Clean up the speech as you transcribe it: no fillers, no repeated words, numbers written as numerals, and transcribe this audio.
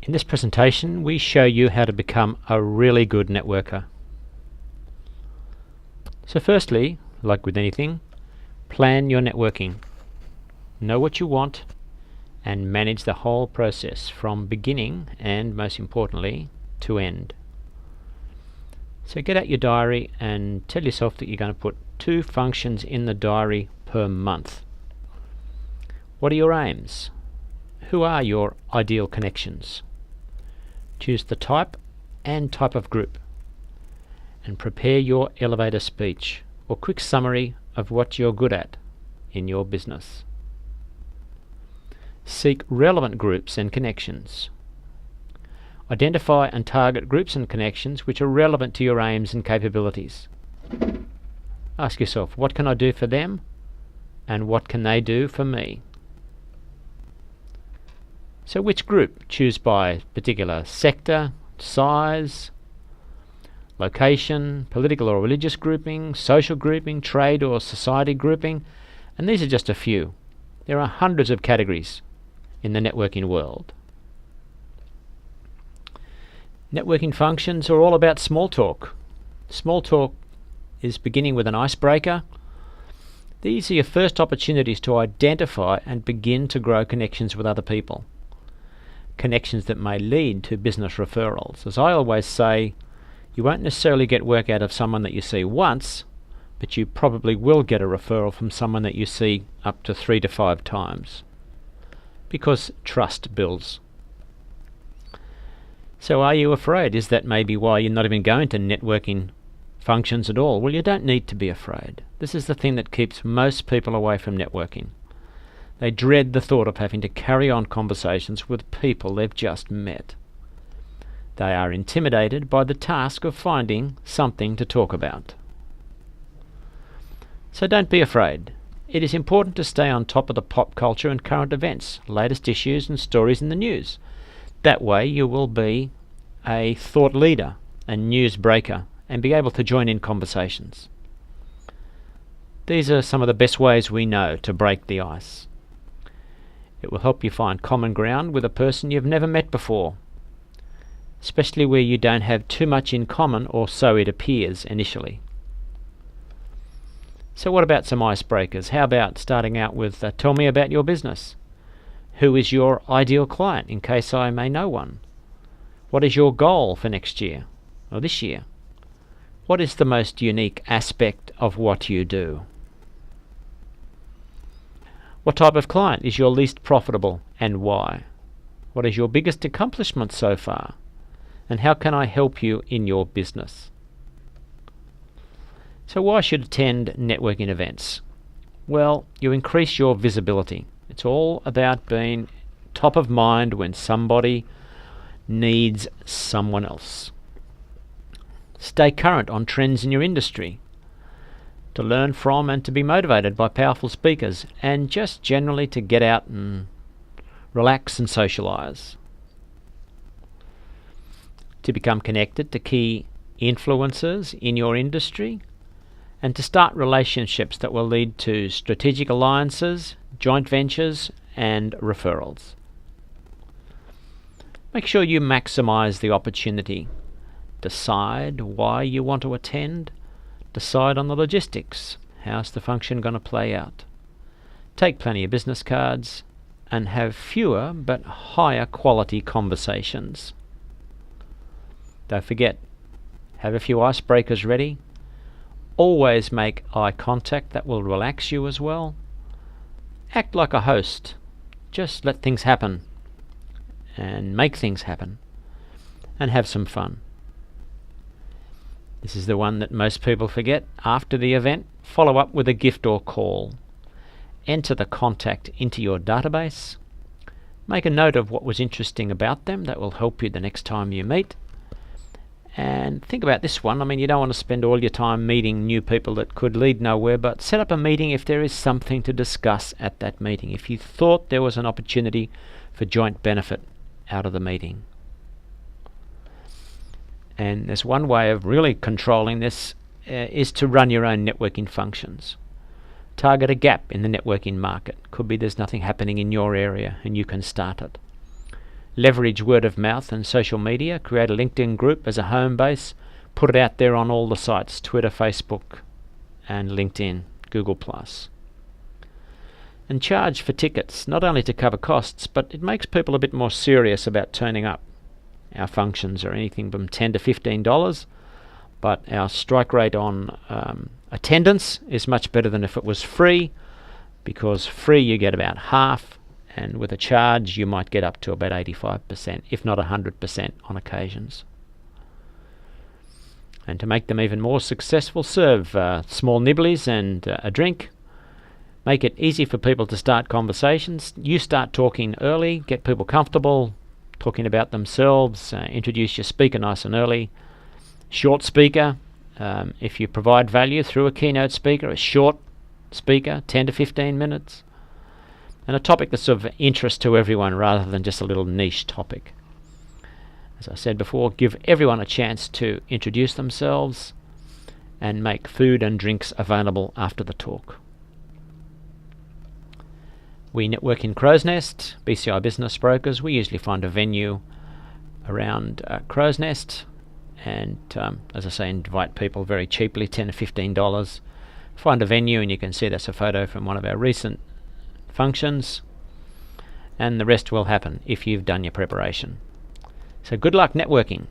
In this presentation, we show you how to become a really good networker. So firstly, like with anything, plan your networking. Know what you want and manage the whole process from beginning and, most importantly, to end. So get out your diary and tell yourself that you're going to put 2 functions in the diary per month. What are your aims? Who are your ideal connections? Choose the type and type of group, and prepare your elevator speech or quick summary of what you're good at in your business. Seek relevant groups and connections. Identify and target groups and connections which are relevant to your aims and capabilities. Ask yourself, what can I do for them, and what can they do for me? So which group? Choose by particular sector, size, location, political or religious grouping, social grouping, trade or society grouping, and these are just a few. There are hundreds of categories in the networking world. Networking functions are all about small talk. Small talk is beginning with an icebreaker. These are your first opportunities to identify and begin to grow connections with other people. Connections that may lead to business referrals. As I always say, you won't necessarily get work out of someone that you see once, but you probably will get a referral from someone that you see up to 3 to 5 times, because trust builds. So are you afraid? Is that maybe why you're not even going to networking functions at all? Well, you don't need to be afraid. This is the thing that keeps most people away from networking. They dread the thought of having to carry on conversations with people they've just met. They are intimidated by the task of finding something to talk about. So don't be afraid. It is important to stay on top of the pop culture and current events, latest issues and stories in the news. That way you will be a thought leader and news breaker and be able to join in conversations. These are some of the best ways we know to break the ice. It will help you find common ground with a person you've never met before, especially where you don't have too much in common, or so it appears initially. So what about some icebreakers? How about starting out with tell me about your business. Who is your ideal client, in case I may know one? What is your goal for next year or this year? What is the most unique aspect of what you do? What type of client is your least profitable and why? What is your biggest accomplishment so far? And how can I help you in your business? So why should attend networking events? Well, you increase your visibility. It's all about being top of mind when somebody needs someone else. Stay current on trends in your industry, to learn from and to be motivated by powerful speakers, and just generally to get out and relax and socialize. To become connected to key influencers in your industry, and to start relationships that will lead to strategic alliances, joint ventures, and referrals. Make sure you maximize the opportunity. Decide why you want to attend. Decide on the logistics. How's the function going to play out? Take plenty of business cards and have fewer but higher quality conversations. Don't forget, have a few icebreakers ready. Always make eye contact, that will relax you as well. Act like a host. Just let things happen and make things happen and have some fun. This is the one that most people forget. After the event, follow up with a gift or call. Enter the contact into your database. Make a note of what was interesting about them. That will help you the next time you meet. And think about this one. I mean, you don't want to spend all your time meeting new people that could lead nowhere, but set up a meeting if there is something to discuss at that meeting, if you thought there was an opportunity for joint benefit out of the meeting. And there's one way of really controlling this is to run your own networking functions. Target a gap in the networking market. Could be there's nothing happening in your area and you can start it. Leverage word of mouth and social media. Create a LinkedIn group as a home base. Put it out there on all the sites, Twitter, Facebook, and LinkedIn, Google+. And charge for tickets, not only to cover costs, but it makes people a bit more serious about turning up. Our functions are anything from $10 to $15, but our strike rate on attendance is much better than if it was free, because free you get about half, and with a charge you might get up to about 85%, if not 100% on occasions. And to make them even more successful, serve small nibblies and a drink. Make it easy for people to start conversations. You start talking early, get people comfortable talking about themselves, introduce your speaker nice and early. Short speaker, if you provide value through a keynote speaker, a short speaker, 10 to 15 minutes. And a topic that's of interest to everyone rather than just a little niche topic. As I said before, give everyone a chance to introduce themselves and make food and drinks available after the talk. We network in Crow's Nest, BCI Business Brokers. We usually find a venue around Crow's Nest and, as I say, invite people very cheaply, $10 to $15. Find a venue and you can see that's a photo from one of our recent functions, and the rest will happen if you've done your preparation. So good luck networking.